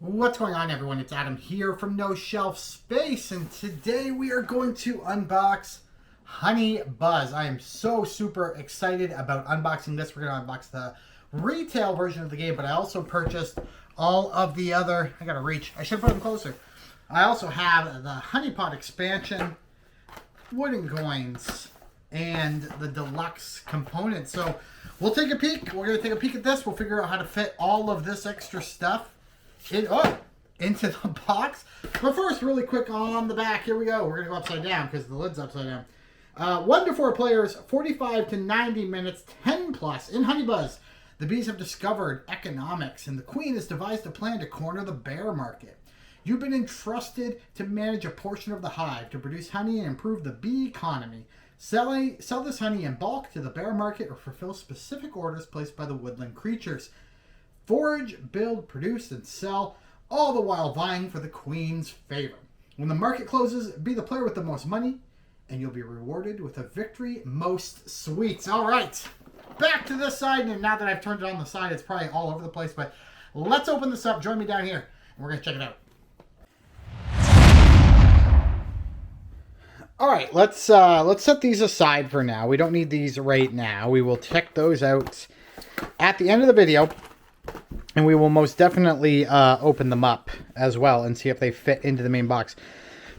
What's going on, everyone? It's Adam here from No Shelf Space, and today we are going to unbox Honey Buzz. I am so super excited about unboxing this. We're going to unbox the retail version of the game, but I also purchased all of the other... I gotta reach. I should put them closer. I also have the Honey Pot expansion, wooden coins, and the Deluxe components. So we'll take a peek. We're going to take a peek at this. We'll figure out how to fit all of this extra stuff into the box. But first, really quick on the back, here we go. We're going to go upside down because the lid's upside down. 1 to 4 players, 45 to 90 minutes, 10 plus. In Honey Buzz, the bees have discovered economics, and the queen has devised a plan to corner the bear market. You've been entrusted to manage a portion of the hive to produce honey and improve the bee economy. Sell this honey in bulk to the bear market or fulfill specific orders placed by the woodland creatures. Forage, build, produce, and sell, all the while vying for the queen's favor. When the market closes, be the player with the most money, and you'll be rewarded with a victory most sweets. All right, back to this side, and now that I've turned it on the side, it's probably all over the place, but let's open this up. Join me down here, and we're going to check it out. All right, let's set these aside for now. We don't need these right now. We will check those out at the end of the video. And we will most definitely open them up as well and see if they fit into the main box.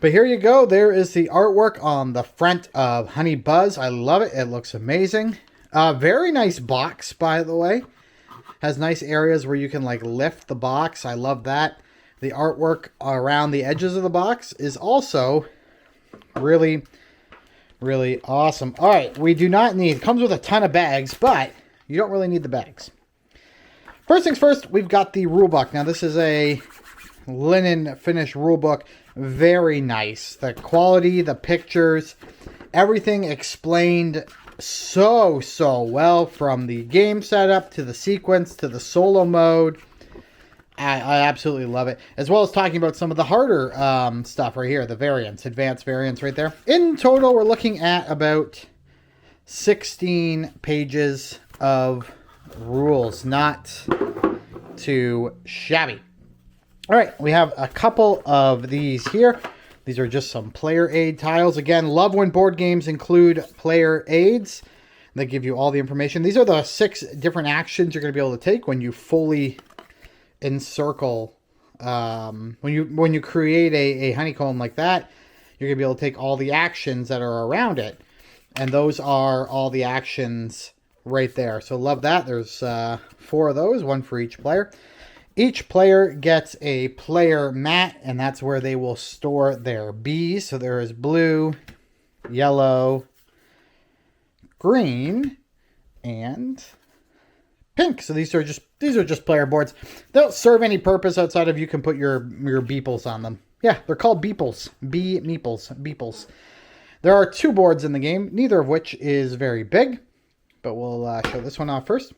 But here you go. There is the artwork on the front of Honey Buzz. I love it. It looks amazing. Very nice box, by the way. Has nice areas where you can like lift the box. I love that. The artwork around the edges of the box is also really, really awesome. All right. We do not need... It comes with a ton of bags, but you don't really need the bags. First things first, we've got the rule book. Now, this is a linen finish rule book. Very nice. The quality, the pictures, everything explained so well, from the game setup to the sequence to the solo mode. I absolutely love it. As well as talking about some of the harder stuff right here, the variants, advanced variants right there. In total, we're looking at about 16 pages of rules. Not too shabby. All right, we have a couple of these here. These are just some player aid tiles. Again, love when board games include player aids. They give you all the information. These are the 6 different actions you're going to be able to take when you fully encircle. When you create a honeycomb like that, you're going to be able to take all the actions that are around it. And those are all the actions right there. So love that. There's 4 of those, 1 for each player. Each player gets a player mat, and that's where they will store their bees. So there is blue, yellow, green, and pink. So these are just player boards. They don't serve any purpose outside of you can put your beeples on them. Yeah, they're called beeples. Beeples. There are 2 boards in the game, neither of which is very big. But we'll show this one off first.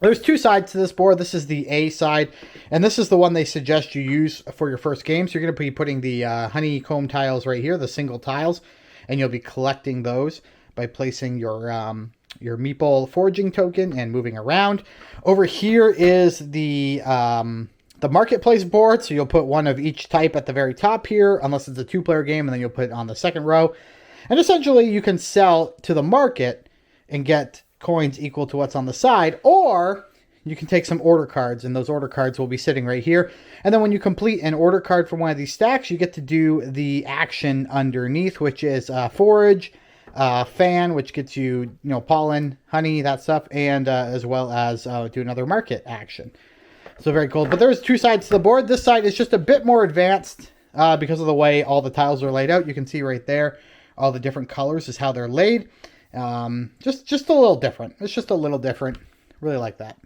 There's 2 sides to this board. This is the A side, and this is the one they suggest you use for your first game. So you're going to be putting the honeycomb tiles right here, the single tiles, and you'll be collecting those by placing your meeple foraging token and moving around. Over here is the marketplace board, so you'll put 1 of each type at the very top here, unless it's a 2-player game, and then you'll put it on the second row. And essentially, you can sell to the market and get coins equal to what's on the side, or you can take some order cards, and those order cards will be sitting right here. And then when you complete an order card from one of these stacks, you get to do the action underneath, which is forage, fan, which gets you, pollen, honey, that stuff, and as well as do another market action. So very cool. But there's 2 sides to the board. This side is just a bit more advanced because of the way all the tiles are laid out. You can see right there all the different colors is how they're laid. Just a little different. It's just a little different. Really like that.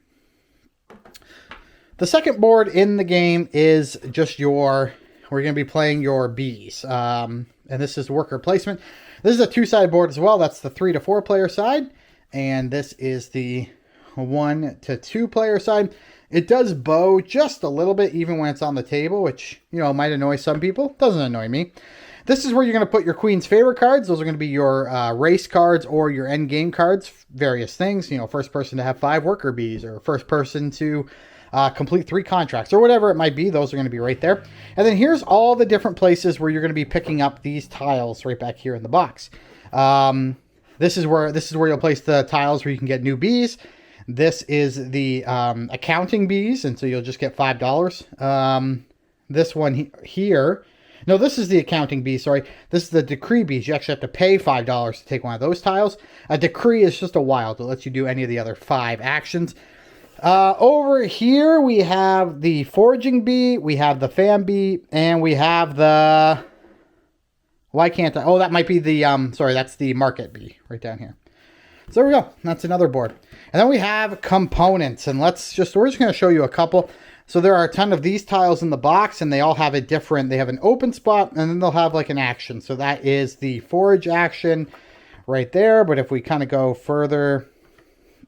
The second board in the game is just we're going to be playing your bees. And this is worker placement. This is a 2-sided board as well. That's the 3 to 4 player side. And this is the 1 to 2 player side. It does bow just a little bit even when it's on the table, which, might annoy some people. Doesn't annoy me. This is where you're going to put your queen's favorite cards. Those are going to be your race cards or your end game cards. Various things. First person to have 5 worker bees, or first person to complete 3 contracts, or whatever it might be. Those are going to be right there. And then here's all the different places where you're going to be picking up these tiles right back here in the box. This is where you'll place the tiles where you can get new bees. This is the accounting bees, and so you'll just get $5. This one here. No, this is the accounting bee, sorry. This is the decree bees. You actually have to pay $5 to take one of those tiles. A decree is just a wild. It lets you do any of the other 5 actions. Over here, we have the foraging bee, we have the fan bee, and we have the... Why can't I? Oh, that might be the... sorry, that's the market bee right down here. So there we go. That's another board. And then we have components, and we're just going to show you a couple. So there are a ton of these tiles in the box, and they all have a different, they have an open spot, and then they'll have like an action. So that is the forage action right there. But if we kind of go further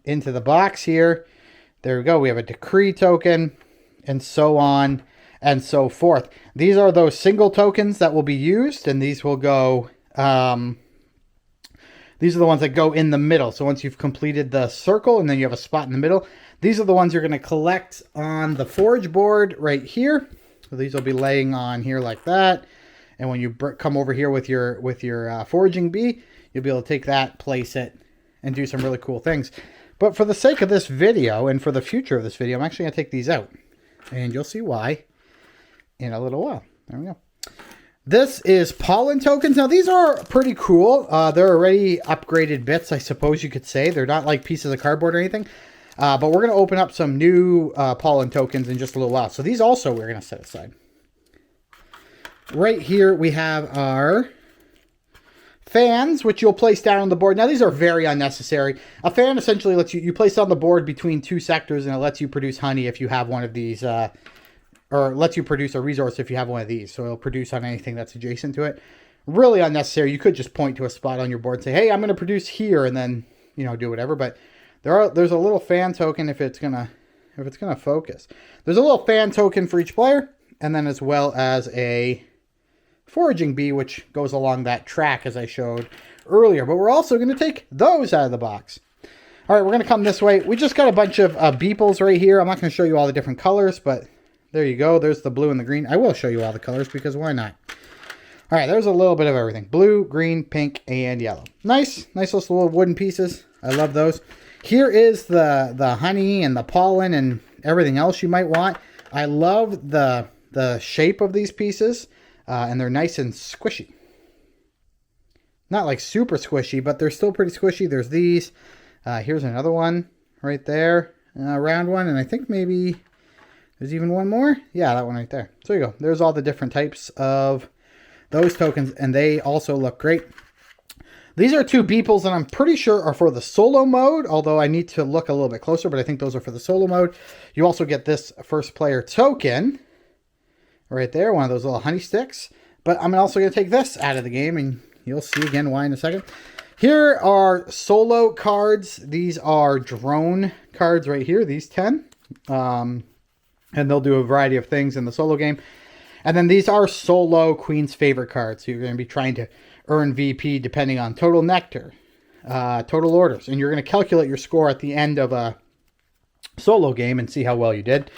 into the box here, there we go. We have a decree token, and so on and so forth. These are those single tokens that will be used, and these will go, these are the ones that go in the middle. So once you've completed the circle, and then you have a spot in the middle, these are the ones you're going to collect on the forage board right here. So these will be laying on here like that. And when you come over here with your foraging bee, you'll be able to take that, place it, and do some really cool things. But for the sake of this video and for the future of this video, I'm actually going to take these out. And you'll see why in a little while. There we go. This is pollen tokens. Now, these are pretty cool. They're already upgraded bits, I suppose you could say. They're not like pieces of cardboard or anything. But we're going to open up some new pollen tokens in just a little while. So these also we're going to set aside. Right here we have our fans, which you'll place down on the board. Now these are very unnecessary. A fan essentially lets you place on the board between 2 sectors, and it lets you produce honey if you have one of these, or lets you produce a resource if you have one of these. So it'll produce on anything that's adjacent to it. Really unnecessary. You could just point to a spot on your board and say, hey, I'm going to produce here, and then, you know, do whatever. But there's a little fan token if it's gonna focus. There's a little fan token for each player, and then as well as a foraging bee, which goes along that track as I showed earlier. But we're also going to take those out of the box. All right, we're going to come this way. We just got a bunch of beeples right here. I'm not going to show you all the different colors, but there you go. There's the blue and the green. I will show you all the colors because why not? All right, there's a little bit of everything. Blue, green, pink, and yellow. Nice little wooden pieces. I love those. Here is the honey and the pollen and everything else you might want. I love the shape of these pieces, and they're nice and squishy. Not like super squishy, but they're still pretty squishy. There's these. Here's another one right there, round one, and I think maybe there's even one more. Yeah, that one right there. So there you go. There's all the different types of those tokens, and they also look great. These are 2 beeples, and I'm pretty sure are for the solo mode, although I need to look a little bit closer, but I think those are for the solo mode. You also get this first player token right there, one of those little honey sticks. But I'm also going to take this out of the game, and you'll see again why in a second. Here are solo cards. These are drone cards right here, these 10. And they'll do a variety of things in the solo game. And then these are solo Queen's Favorite cards. So you're going to be trying to earn VP depending on total nectar, total orders. And you're going to calculate your score at the end of a solo game and see how well you did.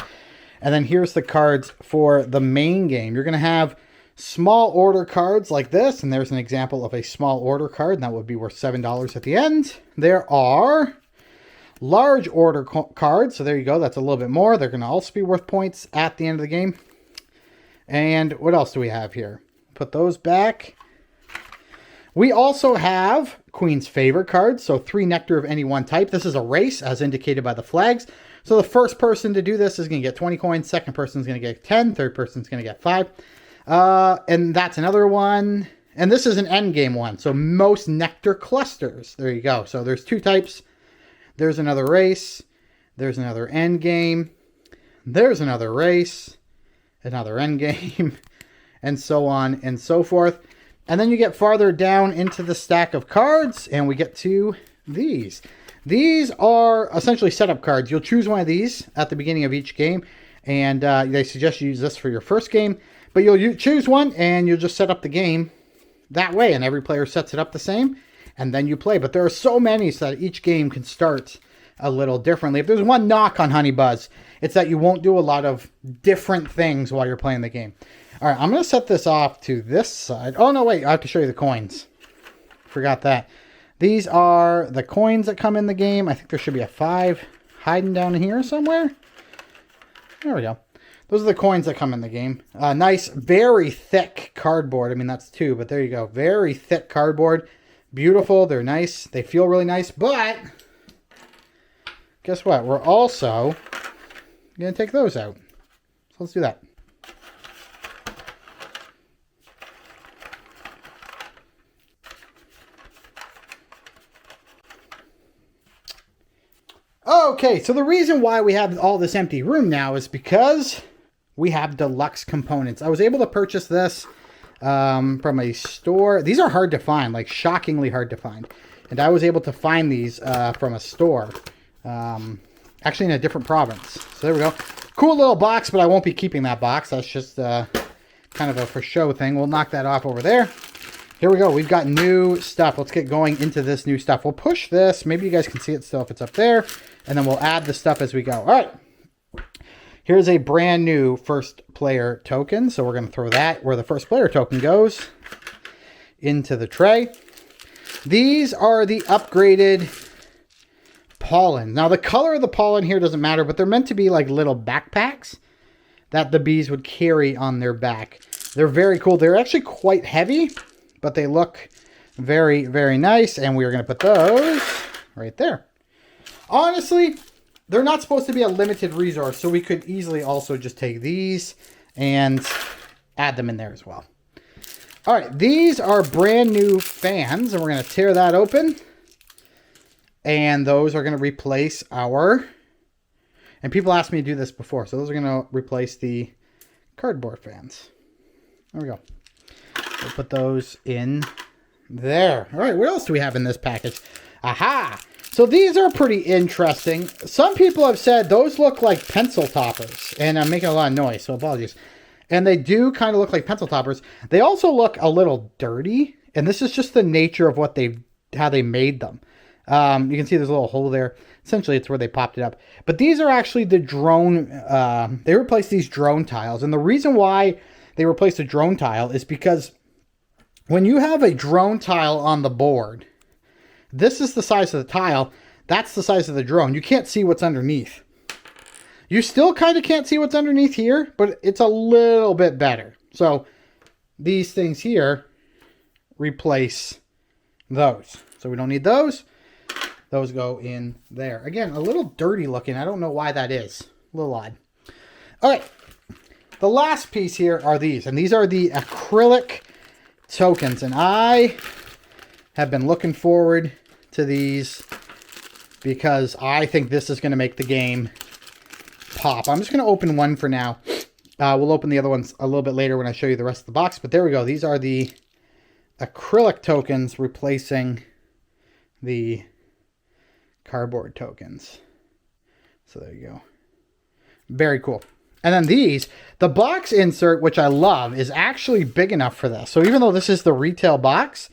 And then here's the cards for the main game. You're going to have small order cards like this. And there's an example of a small order card. And that would be worth $7 at the end. There are large order cards. So there you go. That's a little bit more. They're going to also be worth points at the end of the game. And what else do we have here? Put those back. We also have Queen's Favorite cards, so 3 nectar of any one type. This is a race, as indicated by the flags. So the first person to do this is going to get 20 coins, second person is going to get 10, third person is going to get 5. And that's another one. And this is an end game one, so most nectar clusters. There you go. So there's 2 types. There's another race. There's another end game. There's another race. Another end game. And so on and so forth. And then you get farther down into the stack of cards, and we get to these. These are essentially setup cards. You'll choose one of these at the beginning of each game, and they suggest you use this for your first game. But you'll choose one, and you'll just set up the game that way, and every player sets it up the same, and then you play. But there are so many so that each game can start a little differently. If there's one knock on Honey Buzz, it's that you won't do a lot of different things while you're playing the game. All right, I'm going to set this off to this side. Oh, no, wait. I have to show you the coins. Forgot that. These are the coins that come in the game. I think there should be a 5 hiding down here somewhere. There we go. Those are the coins that come in the game. Nice, very thick cardboard. I mean, that's 2, but there you go. Very thick cardboard. Beautiful. They're nice. They feel really nice. But guess what? We're also going to take those out. So let's do that. Okay, so the reason why we have all this empty room now is because we have deluxe components. I was able to purchase this from a store. These are hard to find, like shockingly hard to find. And I was able to find these from a store, actually in a different province. So there we go. Cool little box, but I won't be keeping that box. That's just kind of a for show thing. We'll knock that off over there. Here we go. We've got new stuff. Let's get going into this new stuff. We'll push this. Maybe you guys can see it still if it's up there. And then we'll add the stuff as we go. All right. Here's a brand new first player token. So we're going to throw that where the first player token goes into the tray. These are the upgraded pollen. Now the color of the pollen here doesn't matter, but they're meant to be like little backpacks that the bees would carry on their back. They're very cool. They're actually quite heavy, but they look very, very nice. And we're going to put those right there. Honestly, they're not supposed to be a limited resource, so we could easily also just take these and add them in there as well. All right, these are brand new fans, and we're going to tear that open. And those are going to replace our... And people asked me to do this before, so those are going to replace the cardboard fans. There we go. We'll put those in there. All right, what else do we have in this package? Aha! So these are pretty interesting. Some people have said those look like pencil toppers. And I'm making a lot of noise, so apologies. And they do kind of look like pencil toppers. They also look a little dirty. And this is just the nature of what how they made them. You can see there's a little hole there. Essentially, it's where they popped it up. But these are actually the drone. They replaced these drone tiles. And the reason why they replaced the drone tile is because when you have a drone tile on the board, this is the size of the tile. That's the size of the drone. You can't see what's underneath. You still kind of can't see what's underneath here, but it's a little bit better. So these things here replace those. So we don't need those. Those go in there. Again, a little dirty looking. I don't know why that is. A little odd. All right. The last piece here are these. And these are the acrylic tokens. And I have been looking forward to these because I think this is going to make the game pop. I'm just going to open one for now. We'll open the other ones a little bit later when I show you the rest of the box. But there we go. These are the acrylic tokens replacing the cardboard tokens. So there you go. Very cool. And then these, the box insert, which I love, is actually big enough for this. So even though this is the retail box,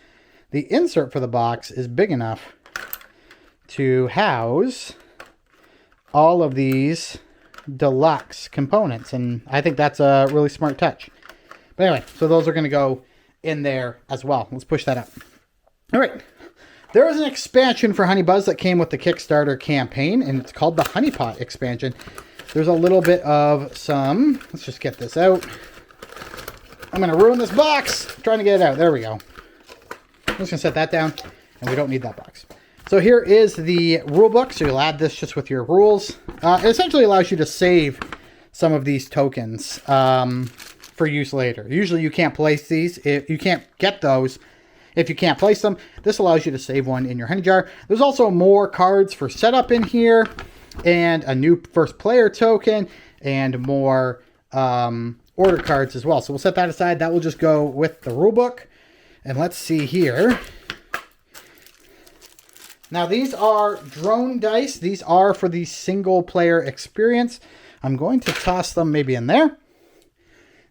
the insert for the box is big enough to house all of these deluxe components. And I think that's a really smart touch. But anyway, so those are going to go in there as well. Let's push that up. All right. There is an expansion for Honey Buzz that came with the Kickstarter campaign, and it's called the Honey Pot expansion. There's a little bit of some... Let's just get this out. I'm going to ruin this box. I'm trying to get it out. There we go. I'm just going to set that down, and we don't need that box. So here is the rule book. So you'll add this just with your rules. It essentially allows you to save some of these tokens for use later. Usually you can't place these. If you can't get those if you can't place them. This allows you to save one in your honey jar. There's also more cards for setup in here, and a new first player token, and more order cards as well. So we'll set that aside. That will just go with the rule book. And let's see here. Now these are drone dice. These are for the single player experience. I'm going to toss them maybe in there.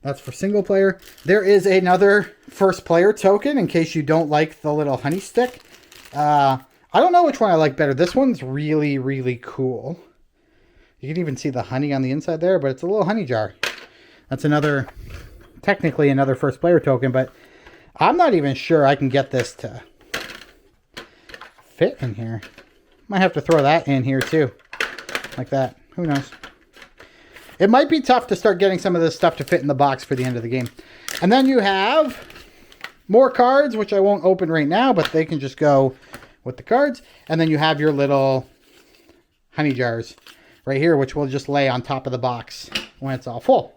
That's for single player. There is another first player token in case you don't like the little honey stick. I I don't know which one I like better. This one's really, really cool. You can even see the honey on the inside there, but it's a little honey jar. That's another, technically another first player token, but I'm not even sure I can get this to fit in here. Might have to throw that in here too. Like that. Who knows? It might be tough to start getting some of this stuff to fit in the box for the end of the game. And then you have more cards, which I won't open right now, but they can just go with the cards. And then you have your little honey jars right here, which we'll just lay on top of the box when it's all full.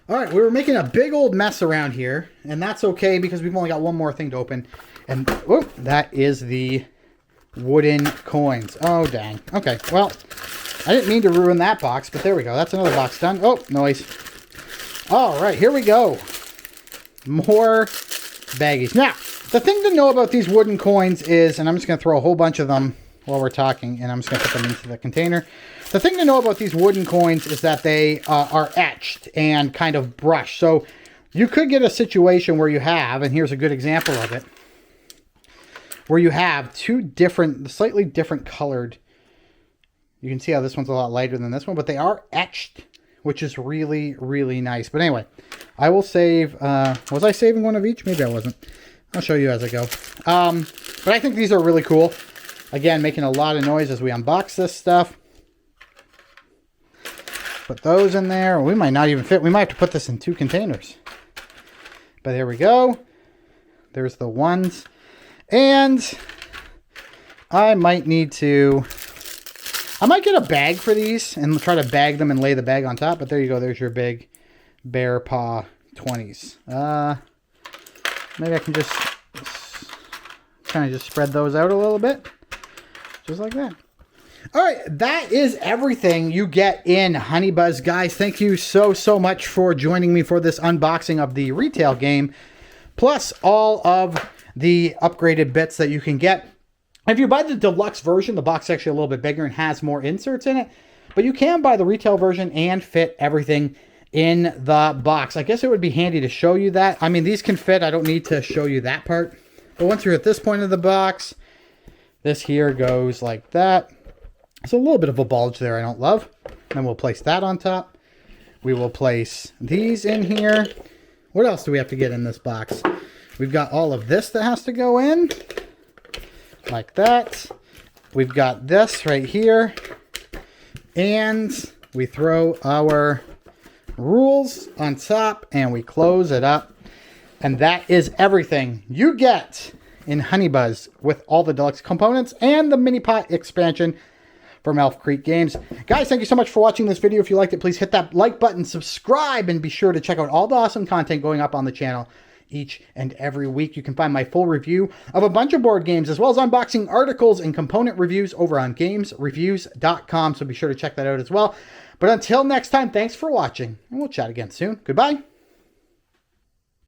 All right, we were making a big old mess around here, and that's okay because we've only got one more thing to open. And oh, that is the wooden coins. Oh, dang. Okay, well, I didn't mean to ruin that box, but there we go. That's another box done. Oh, noise. All right, here we go. More baggies. Now, the thing to know about these wooden coins is, and I'm just going to throw a whole bunch of them while we're talking, and I'm just going to put them into the container. The thing to know about these wooden coins is that they are etched and kind of brushed. So you could get a situation where you have, and here's a good example of it, where you have two different, slightly different colored. You can see how this one's a lot lighter than this one, but they are etched, which is really, really nice. But anyway, I will save, was I saving one of each? Maybe I wasn't. I'll show you as I go. But I think these are really cool. Again, making a lot of noise as we unbox this stuff. Put those in there. We might not even fit. We might have to put this in 2 containers. But there we go. There's the ones. And I might need to... I might get a bag for these and try to bag them and lay the bag on top. But there you go. There's your big bear paw 20s. Maybe I can just kind of just spread those out a little bit. Just like that. All right, that is everything you get in Honey Buzz. Guys, thank you so much for joining me for this unboxing of the retail game, plus all of the upgraded bits that you can get. If you buy the deluxe version, the box is actually a little bit bigger and has more inserts in it, but you can buy the retail version and fit everything in the box. I guess it would be handy to show you that. I mean, these can fit. I don't need to show you that part. But once you're at this point of the box, this here goes like that. So a little bit of a bulge there I don't love. Then we'll place that on top. We will place these in here. What else do we have to get in this box? We've got all of this that has to go in. Like that. We've got this right here. And we throw our rules on top and we close it up. And that is everything you get in Honey Buzz with all the deluxe components and the mini pot expansion from Elf Creek Games. Guys, thank you so much for watching this video. If you liked it, please hit that like button, subscribe, and be sure to check out all the awesome content going up on the channel each and every week. You can find my full review of a bunch of board games, as well as unboxing articles and component reviews over on gamesreviews.com, so be sure to check that out as well. But until next time, thanks for watching, and we'll chat again soon. Goodbye.